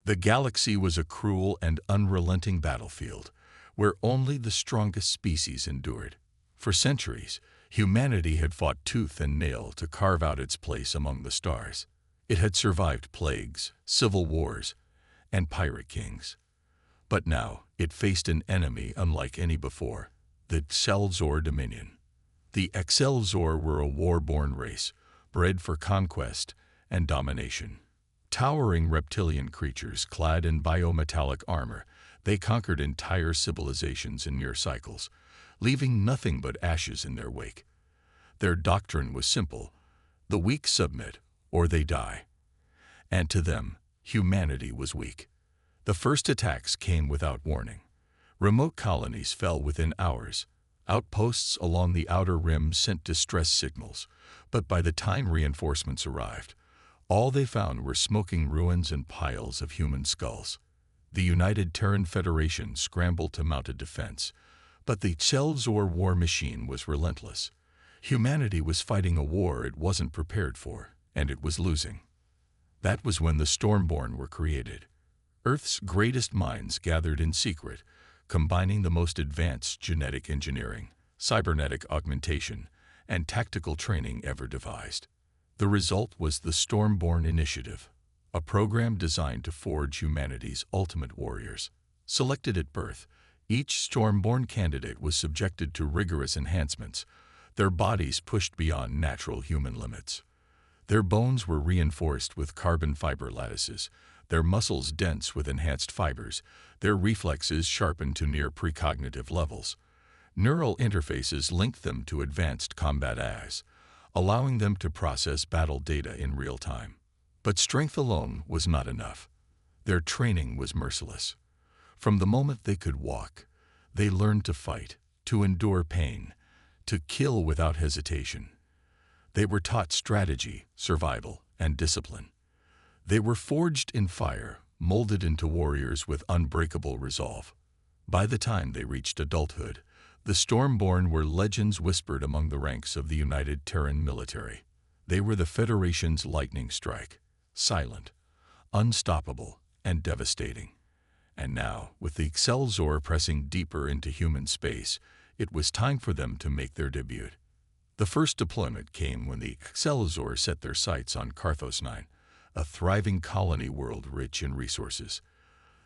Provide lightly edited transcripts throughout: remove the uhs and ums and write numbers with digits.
The galaxy was a cruel and unrelenting battlefield, where only the strongest species endured. For centuries, humanity had fought tooth and nail to carve out its place among the stars. It had survived plagues, civil wars, and pirate kings. But now it faced an enemy unlike any before, the Excelsior Dominion. The Excelsior were a war-born race, bred for conquest and domination. Towering reptilian creatures clad in biometallic armor, they conquered entire civilizations in mere cycles, leaving nothing but ashes in their wake. Their doctrine was simple: the weak submit, or they die. And to them, humanity was weak. The first attacks came without warning. Remote colonies fell within hours. Outposts along the outer rim sent distress signals, but by the time reinforcements arrived, all they found were smoking ruins and piles of human skulls. The United Terran Federation scrambled to mount a defense, but the Excelsior war machine was relentless. Humanity was fighting a war it wasn't prepared for, and it was losing. That was when the Stormborn were created. Earth's greatest minds gathered in secret, combining the most advanced genetic engineering, cybernetic augmentation, and tactical training ever devised. The result was the Stormborn Initiative, a program designed to forge humanity's ultimate warriors. Selected at birth, each Stormborn candidate was subjected to rigorous enhancements, their bodies pushed beyond natural human limits. Their bones were reinforced with carbon fiber lattices, their muscles dense with enhanced fibers, their reflexes sharpened to near precognitive levels. Neural interfaces linked them to advanced combat aids, allowing them to process battle data in real time. But strength alone was not enough. Their training was merciless. From the moment they could walk, they learned to fight, to endure pain, to kill without hesitation. They were taught strategy, survival, and discipline. They were forged in fire, molded into warriors with unbreakable resolve. By the time they reached adulthood, the Stormborn were legends whispered among the ranks of the United Terran military. They were the Federation's lightning strike, silent, unstoppable, and devastating. And now, with the Excelsior pressing deeper into human space, it was time for them to make their debut. The first deployment came when the Excelsior set their sights on Carthos 9, a thriving colony world rich in resources.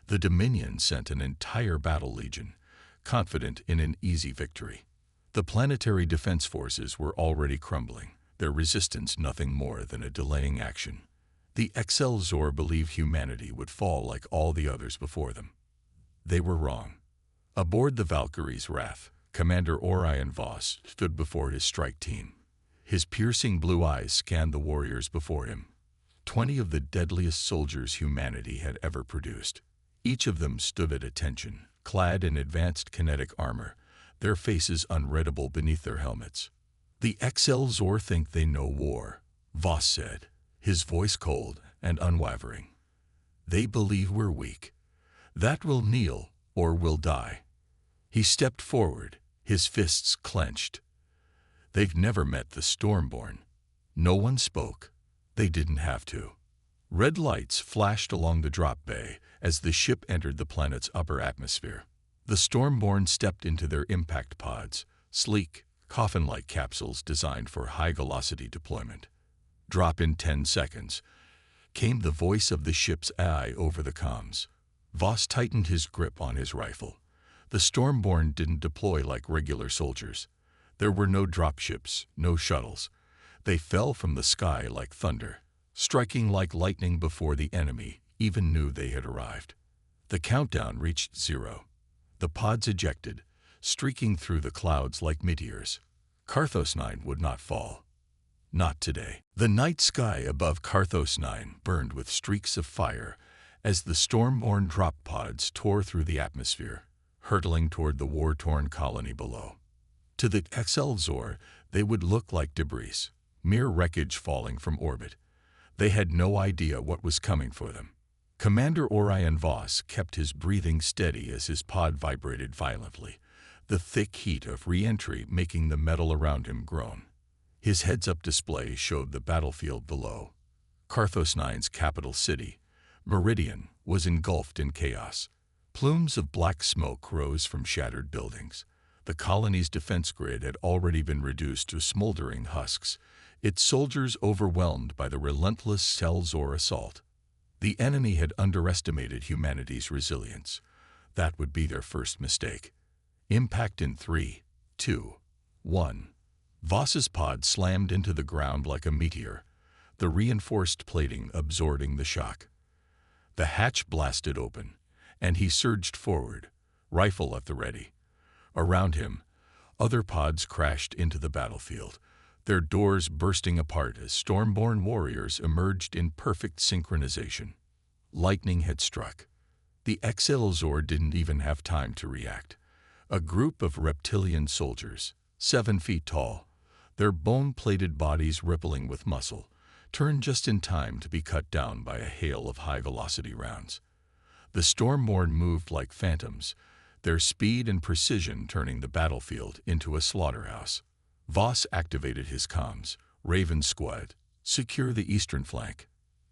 The Dominion sent an entire battle legion, confident in an easy victory. The planetary defense forces were already crumbling, their resistance nothing more than a delaying action. The Excelsior believed humanity would fall like all the others before them. They were wrong. Aboard the Valkyrie's Wrath, Commander Orion Voss stood before his strike team. His piercing blue eyes scanned the warriors before him. 20 of the deadliest soldiers humanity had ever produced. Each of them stood at attention, clad in advanced kinetic armor, their faces unreadable beneath their helmets. "The Excelsior think they know war," Voss said, his voice cold and unwavering. "They believe we're weak. That we'll kneel or we'll die." He stepped forward, his fists clenched. They've never met the Stormborn. No one spoke. They didn't have to. Red lights flashed along the drop bay as the ship entered the planet's upper atmosphere. The Stormborn stepped into their impact pods, sleek, coffin-like capsules designed for high-velocity deployment. "Drop in 10 seconds," came the voice of the ship's AI over the comms. Voss tightened his grip on his rifle. The Stormborn didn't deploy like regular soldiers. There were no dropships, no shuttles. They fell from the sky like thunder, striking like lightning before the enemy even knew they had arrived. The countdown reached 0. The pods ejected, streaking through the clouds like meteors. Carthos 9 would not fall. Not today. The night sky above Carthos 9 burned with streaks of fire as the Stormborn drop pods tore through the atmosphere, hurtling toward the war-torn colony below. To the Excelsior, they would look like debris, mere wreckage falling from orbit. They had no idea what was coming for them. Commander Orion Voss kept his breathing steady as his pod vibrated violently, the thick heat of re-entry making the metal around him groan. His heads-up display showed the battlefield below. Carthos 9's capital city, Meridian, was engulfed in chaos. Plumes of black smoke rose from shattered buildings. The colony's defense grid had already been reduced to smoldering husks, its soldiers overwhelmed by the relentless Selzor assault. The enemy had underestimated humanity's resilience. That would be their first mistake. Impact in 3, 2, 1. Voss's pod slammed into the ground like a meteor, the reinforced plating absorbing the shock. The hatch blasted open, and he surged forward, rifle at the ready. Around him, other pods crashed into the battlefield, their doors bursting apart as Stormborn warriors emerged in perfect synchronization. Lightning had struck. The Excelsior didn't even have time to react. A group of reptilian soldiers, 7 feet tall, their bone-plated bodies rippling with muscle, turned just in time to be cut down by a hail of high-velocity rounds. The Stormborn moved like phantoms, their speed and precision turning the battlefield into a slaughterhouse. Voss activated his comms. Raven Squad, secure the eastern flank.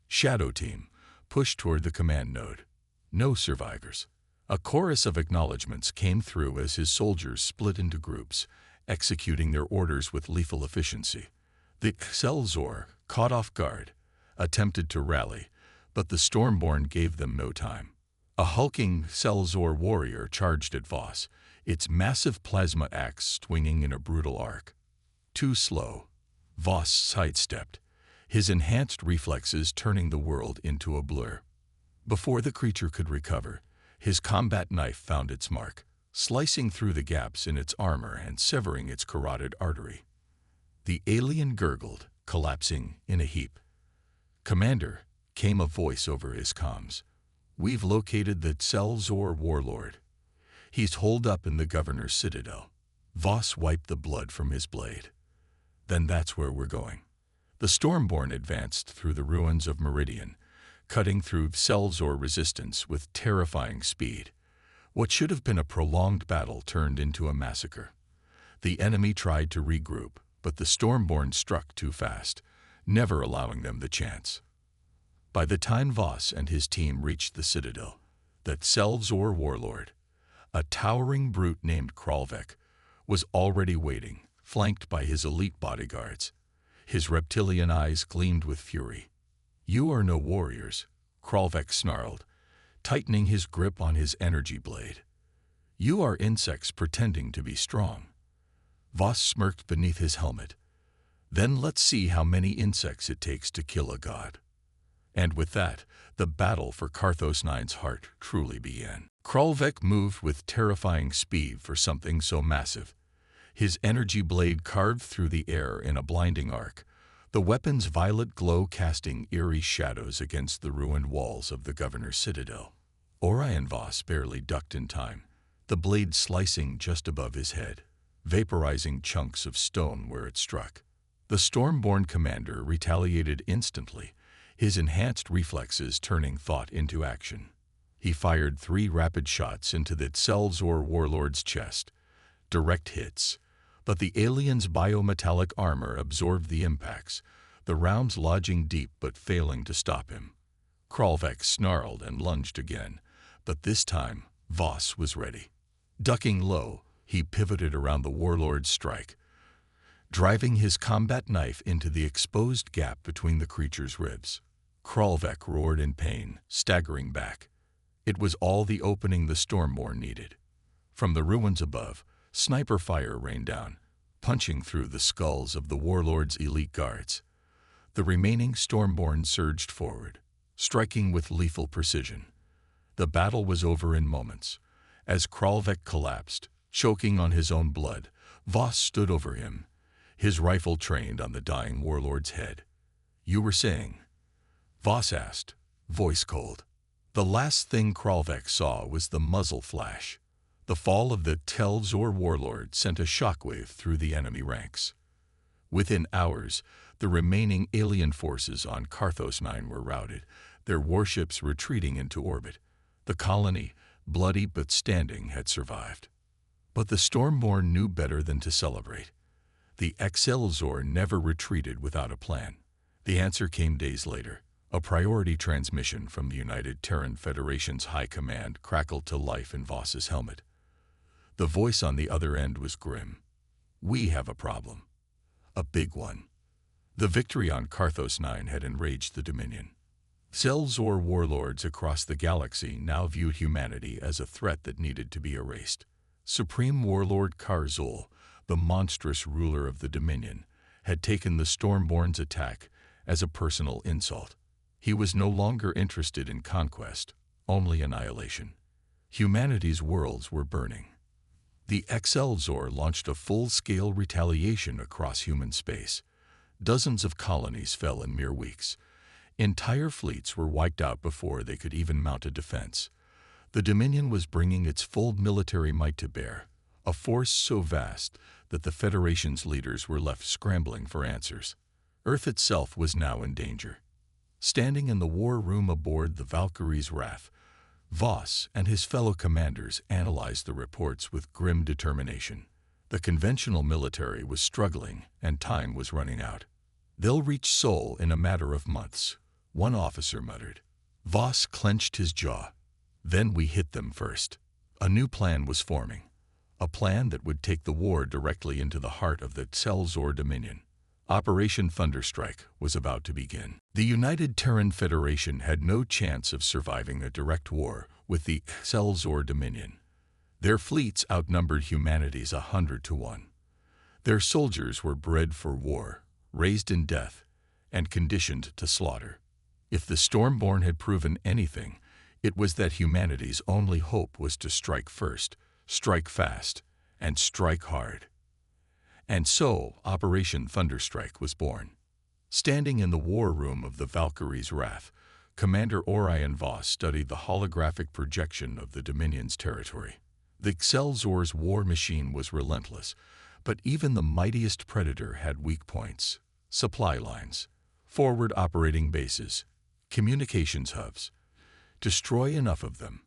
Shadow Team, push toward the command node. No survivors. A chorus of acknowledgments came through as his soldiers split into groups, executing their orders with lethal efficiency. The Excelsior, caught off guard, attempted to rally, but the Stormborn gave them no time. A hulking Excelsior warrior charged at Voss, its massive plasma axe swinging in a brutal arc. Too slow. Voss sidestepped, his enhanced reflexes turning the world into a blur. Before the creature could recover, his combat knife found its mark, slicing through the gaps in its armor and severing its carotid artery. The alien gurgled, collapsing in a heap. "Commander," came a voice over his comms. "We've located the Selzor warlord. He's holed up in the governor's citadel." Voss wiped the blood from his blade. "Then that's where we're going." The Stormborn advanced through the ruins of Meridian, cutting through Selzor resistance with terrifying speed. What should have been a prolonged battle turned into a massacre. The enemy tried to regroup, but the Stormborn struck too fast, never allowing them the chance. By the time Voss and his team reached the citadel, the Selzor warlord, a towering brute named Kralvek, was already waiting, flanked by his elite bodyguards. His reptilian eyes gleamed with fury. "You are no warriors," Kralvek snarled, tightening his grip on his energy blade. "You are insects pretending to be strong." Voss smirked beneath his helmet. "Then let's see how many insects it takes to kill a god." And with that, the battle for Karthos IX's heart truly began. Kralvek moved with terrifying speed for something so massive. His energy blade carved through the air in a blinding arc, the weapon's violet glow casting eerie shadows against the ruined walls of the governor's citadel. Orion Voss barely ducked in time, the blade slicing just above his head, vaporizing chunks of stone where it struck. The Stormborn commander retaliated instantly, his enhanced reflexes turning thought into action. He fired 3 rapid shots into the Selzor warlord's chest, direct hits, but the alien's biometallic armor absorbed the impacts, the rounds lodging deep but failing to stop him. Kralvek snarled and lunged again, but this time Voss was ready. Ducking low, he pivoted around the warlord's strike, driving his combat knife into the exposed gap between the creature's ribs. Kralvek roared in pain, staggering back. It was all the opening the Stormborn needed. From the ruins above, sniper fire rained down, punching through the skulls of the warlord's elite guards. The remaining Stormborn surged forward, striking with lethal precision. The battle was over in moments. As Kralvek collapsed, choking on his own blood, Voss stood over him, his rifle trained on the dying warlord's head. "You were saying?" Voss asked, voice cold. The last thing Kralvek saw was the muzzle flash. The fall of the Selzor warlord sent a shockwave through the enemy ranks. Within hours, the remaining alien forces on Karthos IX were routed, their warships retreating into orbit. The colony, bloody but standing, had survived. But the Stormborn knew better than to celebrate. The Excelsior never retreated without a plan. The answer came days later, A priority transmission from the United Terran Federation's High Command crackled to life in Voss's helmet. The voice on the other end was grim. "We have a problem. A big one." The victory on Karthos 9 had enraged the Dominion. Selzor warlords across the galaxy now viewed humanity as a threat that needed to be erased. Supreme Warlord Karzul, the monstrous ruler of the Dominion, had taken the Stormborn's attack as a personal insult. He was no longer interested in conquest, only annihilation. Humanity's worlds were burning. The Excelzor launched a full-scale retaliation across human space. Dozens of colonies fell in mere weeks. Entire fleets were wiped out before they could even mount a defense. The Dominion was bringing its full military might to bear, a force so vast that the Federation's leaders were left scrambling for answers. Earth itself was now in danger. Standing in the war room aboard the Valkyrie's Wrath, Voss and his fellow commanders analyzed the reports with grim determination. The conventional military was struggling and time was running out. "They'll reach Sol in a matter of months," one officer muttered. Voss clenched his jaw. "Then we hit them first." A new plan was forming, a plan that would take the war directly into the heart of the Selzor Dominion. Operation Thunderstrike was about to begin. The United Terran Federation had no chance of surviving a direct war with the Selzor Dominion. Their fleets outnumbered humanity's 100 to 1. Their soldiers were bred for war, raised in death, and conditioned to slaughter. If the Stormborn had proven anything, it was that humanity's only hope was to strike first, strike fast, and strike hard. And so Operation Thunderstrike was born. Standing in the war room of the Valkyrie's Wrath, Commander Orion Voss studied the holographic projection of the Dominion's territory. The Excelzor's war machine was relentless, but even the mightiest predator had weak points: supply lines, forward operating bases, communications hubs. Destroy enough of them,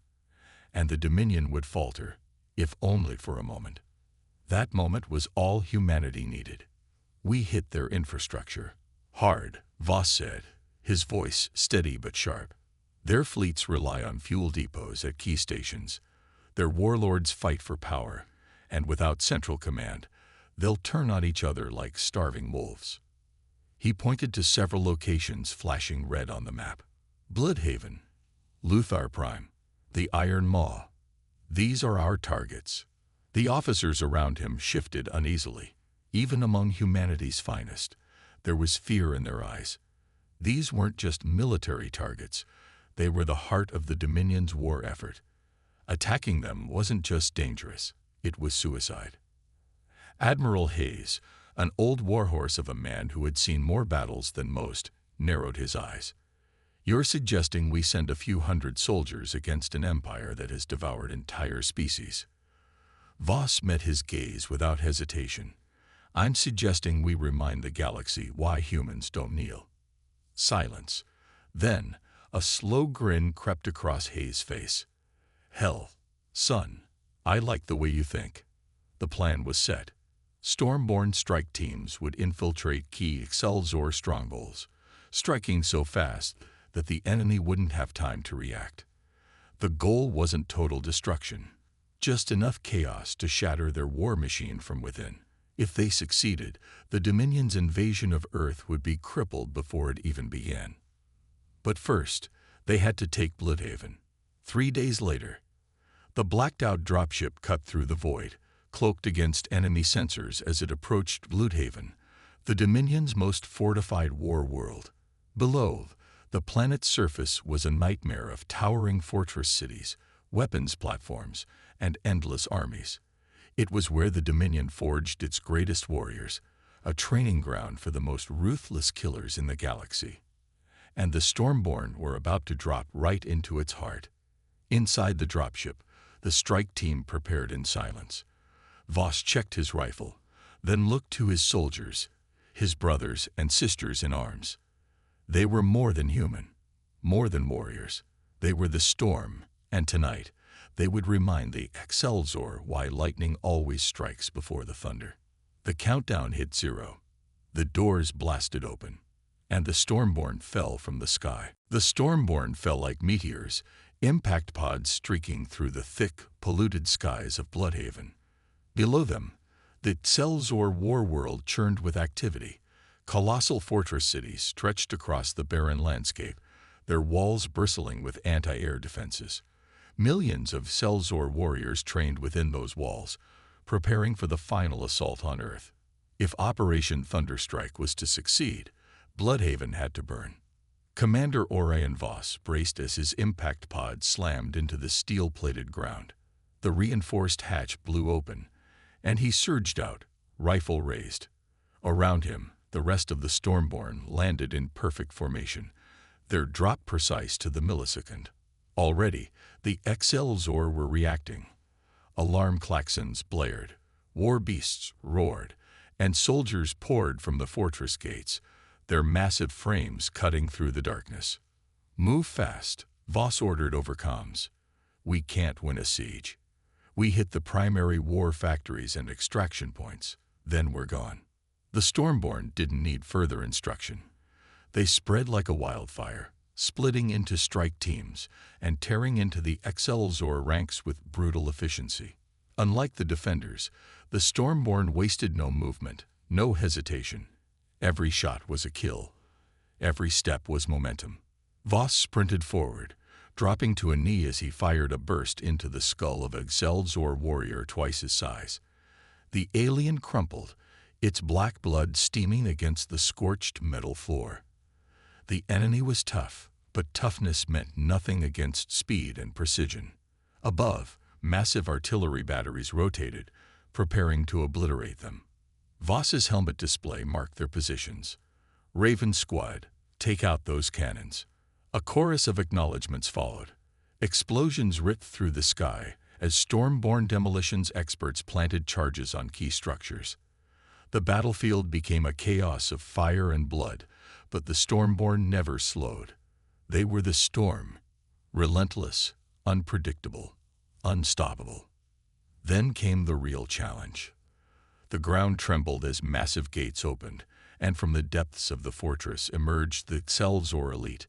and the Dominion would falter, if only for a moment. That moment was all humanity needed. "We hit their infrastructure hard," Voss said, his voice steady but sharp. "Their fleets rely on fuel depots at key stations. Their warlords fight for power, and without central command, they'll turn on each other like starving wolves." He pointed to several locations flashing red on the map. "Bloodhaven, Luthar Prime, the Iron Maw. These are our targets." The officers around him shifted uneasily. Even among humanity's finest, there was fear in their eyes. These weren't just military targets. They were the heart of the Dominion's war effort. Attacking them wasn't just dangerous, it was suicide. Admiral Hayes, an old warhorse of a man who had seen more battles than most, narrowed his eyes. "You're suggesting we send a few hundred soldiers against an empire that has devoured entire species?" Voss met his gaze without hesitation. "I'm suggesting we remind the galaxy why humans don't kneel." Silence. Then, a slow grin crept across Hayes' face. "Hell, son, I like the way you think." The plan was set. Stormborn strike teams would infiltrate key Excelzor strongholds, striking so fast that the enemy wouldn't have time to react. The goal wasn't total destruction, just enough chaos to shatter their war machine from within. If they succeeded, the Dominion's invasion of Earth would be crippled before it even began. But first, they had to take Bloodhaven. 3 days later, the blacked-out dropship cut through the void, cloaked against enemy sensors as it approached Bloodhaven, the Dominion's most fortified war world. Below, the planet's surface was a nightmare of towering fortress cities, weapons platforms, and endless armies. It was where the Dominion forged its greatest warriors, a training ground for the most ruthless killers in the galaxy. And the Stormborn were about to drop right into its heart. Inside the dropship, the strike team prepared in silence. Voss checked his rifle, then looked to his soldiers, his brothers and sisters in arms. They were more than human, more than warriors. They were the storm, and tonight, they would remind the Excelzor why lightning always strikes before the thunder. The countdown hit 0. The doors blasted open, and the Stormborn fell from the sky. The Stormborn fell like meteors, impact pods streaking through the thick, polluted skies of Bloodhaven. Below them, the Xelzor war world churned with activity. Colossal fortress cities stretched across the barren landscape, their walls bristling with anti-air defenses. Millions of Xelzor warriors trained within those walls, preparing for the final assault on Earth. If Operation Thunderstrike was to succeed, Bloodhaven had to burn. Commander Orion Voss braced as his impact pod slammed into the steel-plated ground. The reinforced hatch blew open, and he surged out, rifle raised. Around him, the rest of the Stormborn landed in perfect formation, their drop precise to the millisecond. Already, the Xelzor were reacting. Alarm klaxons blared, war beasts roared, and soldiers poured from the fortress gates, their massive frames cutting through the darkness. "Move fast," Voss ordered over comms. "We can't win a siege. We hit the primary war factories and extraction points, then we're gone." The Stormborn didn't need further instruction. They spread like a wildfire, splitting into strike teams and tearing into the Xelzor ranks with brutal efficiency. Unlike the defenders, the Stormborn wasted no movement, no hesitation. Every shot was a kill. Every step was momentum. Voss sprinted forward, dropping to a knee as he fired a burst into the skull of a Xelzor warrior twice his size. The alien crumpled, its black blood steaming against the scorched metal floor. The enemy was tough, but toughness meant nothing against speed and precision. Above, massive artillery batteries rotated, preparing to obliterate them. Voss's helmet display marked their positions. "Raven Squad, take out those cannons." A chorus of acknowledgments followed. Explosions ripped through the sky as Stormborn demolitions experts planted charges on key structures. The battlefield became a chaos of fire and blood, but the Stormborn never slowed. They were the storm, relentless, unpredictable, unstoppable. Then came the real challenge. The ground trembled as massive gates opened, and from the depths of the fortress emerged the Xelzor elite.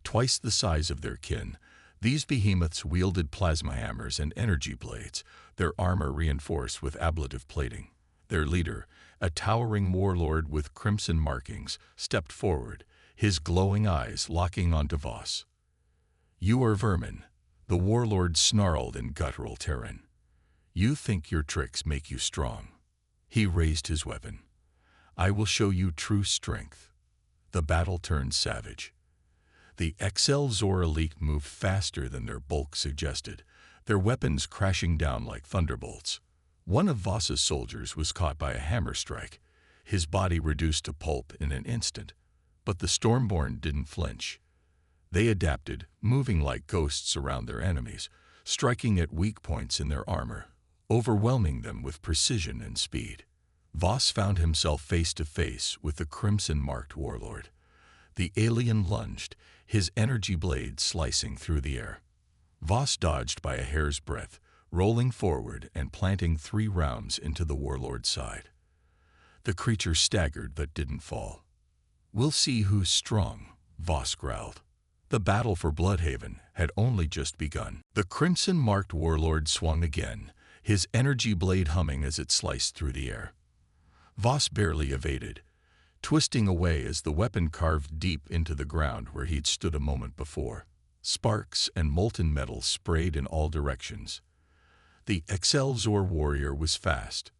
Twice the size of their kin, these behemoths wielded plasma hammers and energy blades, their armor reinforced with ablative plating. Their leader, a towering warlord with crimson markings, stepped forward, his glowing eyes locking onto Voss. "You are vermin," the warlord snarled in guttural Terran. "You think your tricks make you strong." He raised his weapon. "I will show you true strength." The battle turned savage. The Xelzor elite moved faster than their bulk suggested, their weapons crashing down like thunderbolts. One of Voss's soldiers was caught by a hammer strike, his body reduced to pulp in an instant. But the Stormborn didn't flinch. They adapted, moving like ghosts around their enemies, striking at weak points in their armor, overwhelming them with precision and speed. Voss found himself face to face with the crimson-marked warlord. The alien lunged, his energy blade slicing through the air. Voss dodged by a hair's breadth, rolling forward and planting 3 rounds into the warlord's side. The creature staggered but didn't fall. "We'll see who's strong," Voss growled. The battle for Bloodhaven had only just begun. The crimson-marked warlord swung again, his energy blade humming as it sliced through the air. Voss barely evaded, twisting away as the weapon carved deep into the ground where he'd stood a moment before. Sparks and molten metal sprayed in all directions. The Xelzor warrior was fast,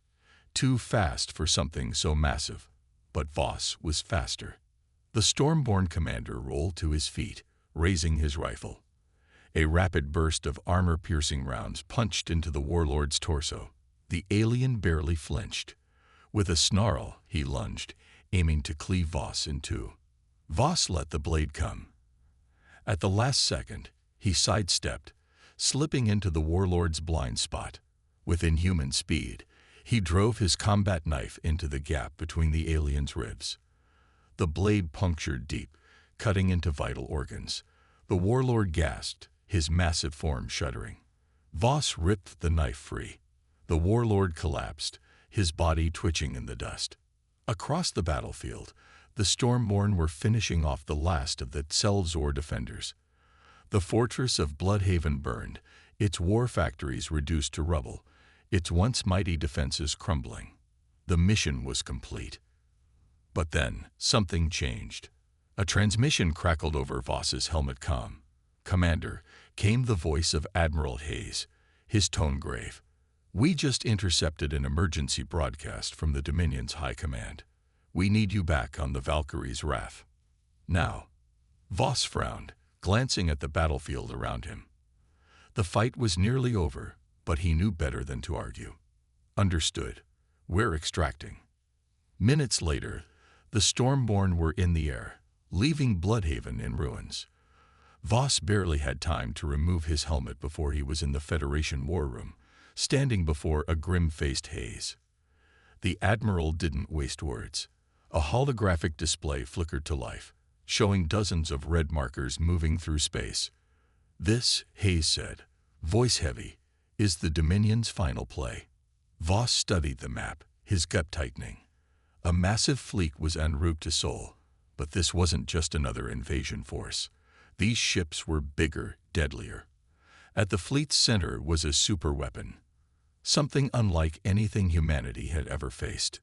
too fast for something so massive, but Voss was faster. The Stormborn commander rolled to his feet, raising his rifle. A rapid burst of armor-piercing rounds punched into the warlord's torso. The alien barely flinched. With a snarl, he lunged, aiming to cleave Voss in two. Voss let the blade come. At the last second, he sidestepped, slipping into the warlord's blind spot. With inhuman speed, he drove his combat knife into the gap between the alien's ribs. The blade punctured deep, cutting into vital organs. The warlord gasped, his massive form shuddering. Voss ripped the knife free. The warlord collapsed, his body twitching in the dust. Across the battlefield, The Stormborn were finishing off the last of the Selzor defenders. The fortress of Bloodhaven burned, its war factories reduced to rubble, its once mighty defenses crumbling. The mission was complete. But then, something changed. A transmission crackled over Voss's helmet comm. "Commander," came the voice of Admiral Hayes, his tone grave. "We just intercepted an emergency broadcast from the Dominion's High Command. We need you back on the Valkyrie's Wrath. Now." Voss frowned, glancing at the battlefield around him. The fight was nearly over, but he knew better than to argue. "Understood. We're extracting." Minutes later, the Stormborn were in the air, leaving Bloodhaven in ruins. Voss barely had time to remove his helmet before he was in the Federation war room, standing before a grim-faced Hayes. The Admiral didn't waste words. A holographic display flickered to life, showing dozens of red markers moving through space. "This," Hayes said, voice heavy, "is the Dominion's final play." Voss studied the map, his gut tightening. A massive fleet was en route to Sol, but this wasn't just another invasion force. These ships were bigger, deadlier. At the fleet's center was a superweapon, something unlike anything humanity had ever faced.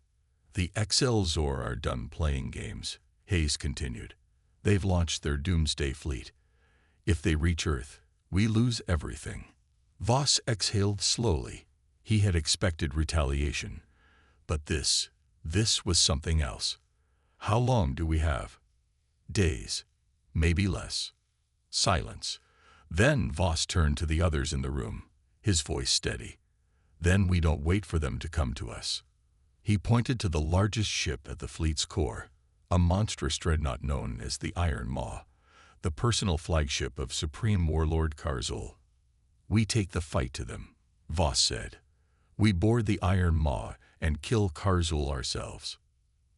"The Excelzor are done playing games," Hayes continued. "They've launched their doomsday fleet. If they reach Earth, we lose everything." Voss exhaled slowly. He had expected retaliation. But this was something else. "How long do we have?" "Days. Maybe less." Silence. Then Voss turned to the others in the room, his voice steady. "Then we don't wait for them to come to us." He pointed to the largest ship at the fleet's core, a monstrous dreadnought known as the Iron Maw, the personal flagship of Supreme Warlord Karzul. "We take the fight to them," Voss said. "We board the Iron Maw and kill Karzul ourselves."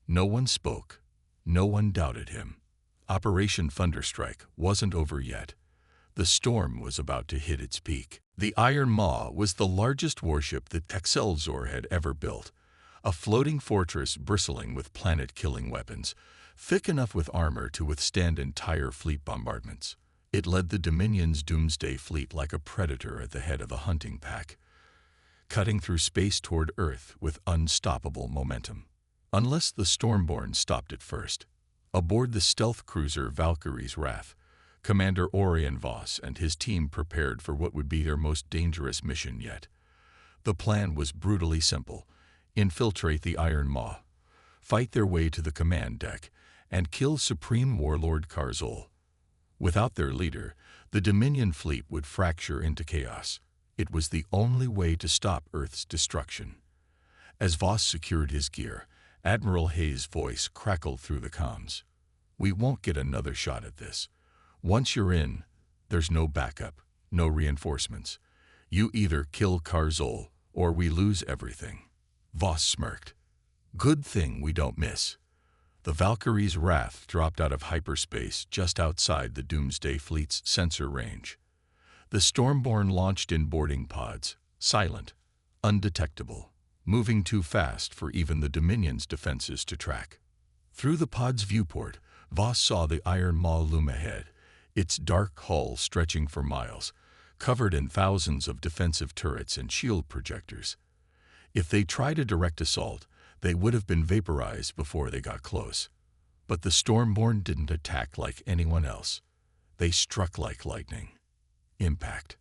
No one spoke. No one doubted him. Operation Thunderstrike wasn't over yet. The storm was about to hit its peak. The Iron Maw was the largest warship that Excelzor had ever built, a floating fortress bristling with planet-killing weapons, thick enough with armor to withstand entire fleet bombardments. It led the Dominion's doomsday fleet like a predator at the head of a hunting pack, cutting through space toward Earth with unstoppable momentum. Unless the Stormborn stopped it first. Aboard the stealth cruiser Valkyrie's Wrath, Commander Orion Voss and his team prepared for what would be their most dangerous mission yet. The plan was brutally simple: infiltrate the Iron Maw, fight their way to the command deck, and kill Supreme Warlord Karzul. Without their leader, the Dominion fleet would fracture into chaos. It was the only way to stop Earth's destruction. As Voss secured his gear, Admiral Hayes' voice crackled through the comms. "We won't get another shot at this. Once you're in, there's no backup, no reinforcements. You either kill Karzul, or we lose everything." Voss smirked. "Good thing we don't miss." The Valkyrie's Wrath dropped out of hyperspace just outside the Doomsday Fleet's sensor range. The Stormborn launched in boarding pods, silent, undetectable, moving too fast for even the Dominion's defenses to track. Through the pod's viewport, Voss saw the Iron Maw loom ahead, its dark hull stretching for miles, covered in thousands of defensive turrets and shield projectors. If they tried a direct assault, they would have been vaporized before they got close. But the Stormborn didn't attack like anyone else. They struck like lightning. Impact.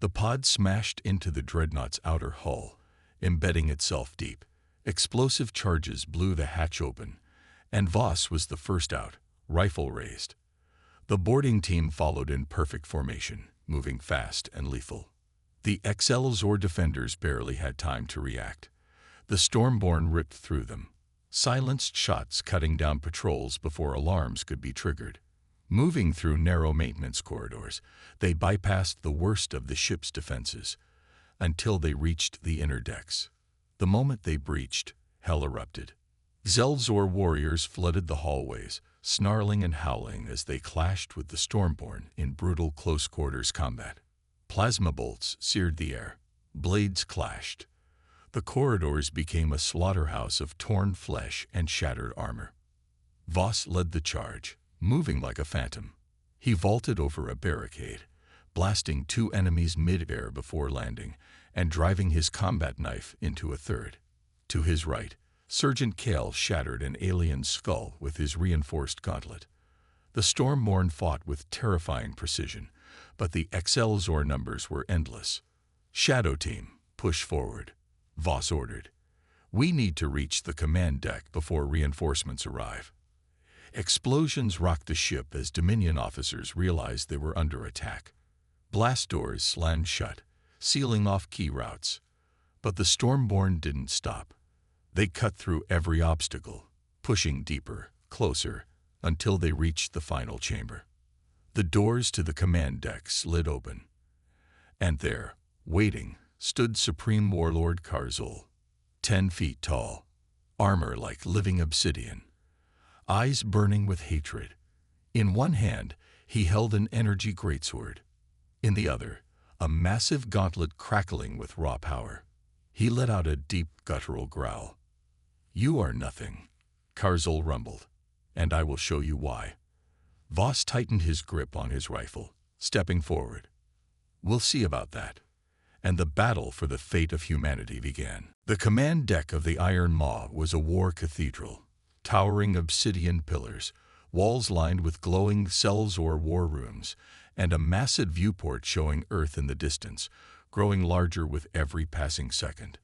The pod smashed into the dreadnought's outer hull, embedding itself deep. Explosive charges blew the hatch open, and Voss was the first out, rifle raised. The boarding team followed in perfect formation, moving fast and lethal. The Excelzor defenders barely had time to react. The Stormborn ripped through them, silenced shots cutting down patrols before alarms could be triggered. Moving through narrow maintenance corridors, they bypassed the worst of the ship's defenses, until they reached the inner decks. The moment they breached, hell erupted. Zelzor warriors flooded the hallways, snarling and howling as they clashed with the Stormborn in brutal close-quarters combat. Plasma bolts seared the air. Blades clashed. The corridors became a slaughterhouse of torn flesh and shattered armor. Voss led the charge, moving like a phantom. He vaulted over a barricade, blasting 2 enemies mid-air before landing, and driving his combat knife into a third. To his right, Sergeant Kale shattered an alien's skull with his reinforced gauntlet. The Stormborn fought with terrifying precision, but the Excelsior numbers were endless. "Shadow Team, push forward," Voss ordered. "We need to reach the command deck before reinforcements arrive." Explosions rocked the ship as Dominion officers realized they were under attack. Blast doors slammed shut, sealing off key routes. But the Stormborn didn't stop. They cut through every obstacle, pushing deeper, closer, until they reached the final chamber. The doors to the command deck slid open. And there, waiting, stood Supreme Warlord Karzul, 10 feet tall, armor like living obsidian, eyes burning with hatred. In one hand, he held an energy greatsword. In the other, a massive gauntlet crackling with raw power. He let out a deep, guttural growl. "You are nothing," Karzul rumbled, "and I will show you why." Voss tightened his grip on his rifle, stepping forward. "We'll see about that." And the battle for the fate of humanity began. The command deck of the Iron Maw was a war cathedral, towering obsidian pillars, walls lined with glowing cells or war rooms, and a massive viewport showing Earth in the distance, growing larger with every passing second.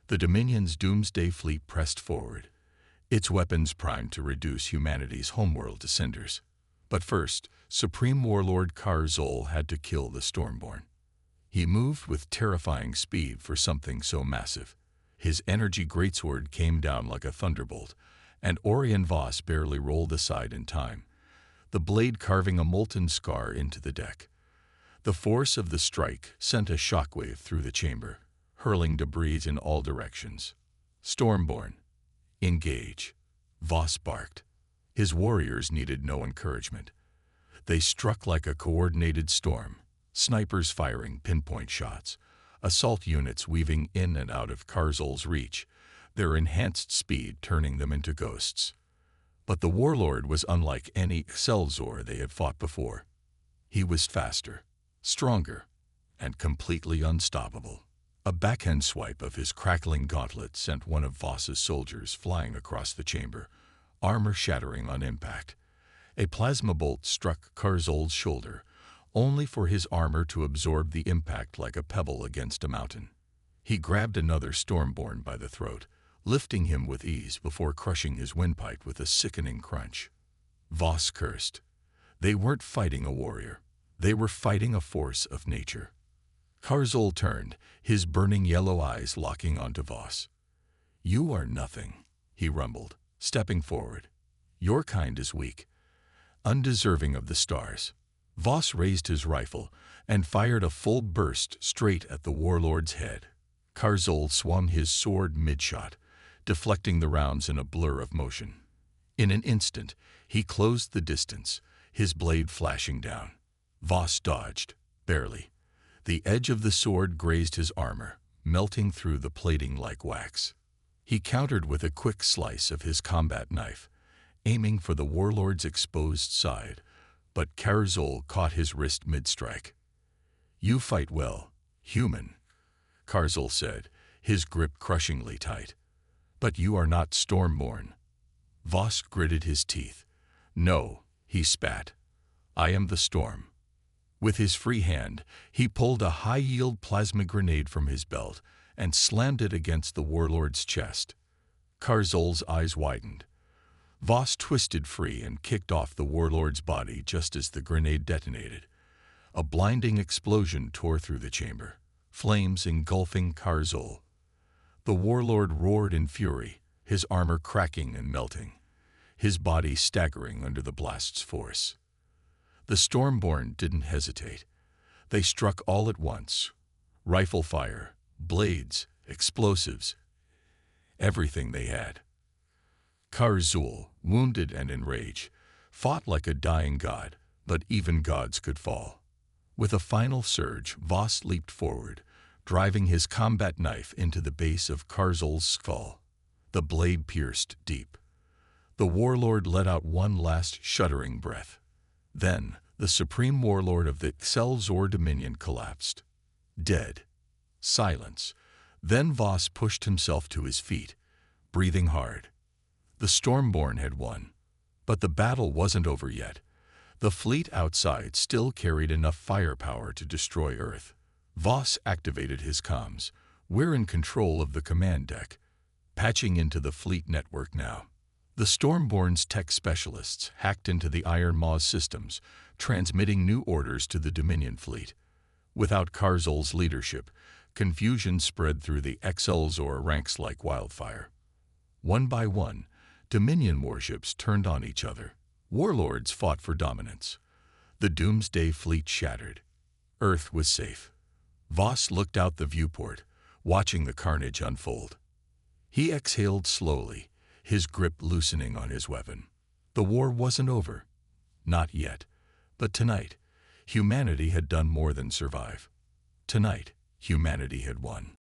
The Dominion's doomsday fleet pressed forward, its weapons primed to reduce humanity's homeworld to cinders. But first, Supreme Warlord Karzul had to kill the Stormborn. He moved with terrifying speed for something so massive. His energy greatsword came down like a thunderbolt, and Orion Voss barely rolled aside in time, the blade carving a molten scar into the deck. The force of the strike sent a shockwave through the chamber, hurling debris in all directions. "Stormborn, engage," Voss barked. His warriors needed no encouragement. They struck like a coordinated storm, snipers firing pinpoint shots, assault units weaving in and out of Karzul's reach, their enhanced speed turning them into ghosts. But the warlord was unlike any Excelsior they had fought before. He was faster, stronger, and completely unstoppable. A backhand swipe of his crackling gauntlet sent one of Voss's soldiers flying across the chamber, armor shattering on impact. A plasma bolt struck Karzul's shoulder, only for his armor to absorb the impact like a pebble against a mountain. He grabbed another Stormborn by the throat, lifting him with ease before crushing his windpipe with a sickening crunch. Voss cursed. They weren't fighting a warrior. They were fighting a force of nature. Karzul turned, his burning yellow eyes locking onto Voss. "You are nothing," he rumbled, stepping forward. "Your kind is weak, undeserving of the stars." Voss raised his rifle and fired a full burst straight at the warlord's head. Karzul swung his sword mid-shot, deflecting the rounds in a blur of motion. In an instant, he closed the distance, his blade flashing down. Voss dodged, barely. The edge of the sword grazed his armor, melting through the plating like wax. He countered with a quick slice of his combat knife, aiming for the warlord's exposed side, but Karzul caught his wrist mid-strike. "You fight well, human," Karzul said, his grip crushingly tight. "But you are not Stormborn." Voss gritted his teeth. "No," he spat. "I am the storm." With his free hand, he pulled a high-yield plasma grenade from his belt and slammed it against the warlord's chest. Karzul's eyes widened. Voss twisted free and kicked off the warlord's body just as the grenade detonated. A blinding explosion tore through the chamber, flames engulfing Karzul. The warlord roared in fury, his armor cracking and melting, his body staggering under the blast's force. The Stormborn didn't hesitate. They struck all at once. Rifle fire, blades, explosives, everything they had. Karzul, wounded and enraged, fought like a dying god, but even gods could fall. With a final surge, Voss leaped forward, driving his combat knife into the base of Karzul's skull. The blade pierced deep. The warlord let out one last shuddering breath. Then, the supreme warlord of the Excelsior Dominion collapsed. Dead. Silence. Then Voss pushed himself to his feet, breathing hard. The Stormborn had won. But the battle wasn't over yet. The fleet outside still carried enough firepower to destroy Earth. Voss activated his comms. "We're in control of the command deck. Patching into the fleet network now." The Stormborn's tech specialists hacked into the Iron Maw's systems, transmitting new orders to the Dominion fleet. Without Karzul's leadership, confusion spread through the Excelsior ranks like wildfire. One by one, Dominion warships turned on each other. Warlords fought for dominance. The Doomsday fleet shattered. Earth was safe. Voss looked out the viewport, watching the carnage unfold. He exhaled slowly, his grip loosening on his weapon. The war wasn't over. Not yet. But tonight, humanity had done more than survive. Tonight, humanity had won.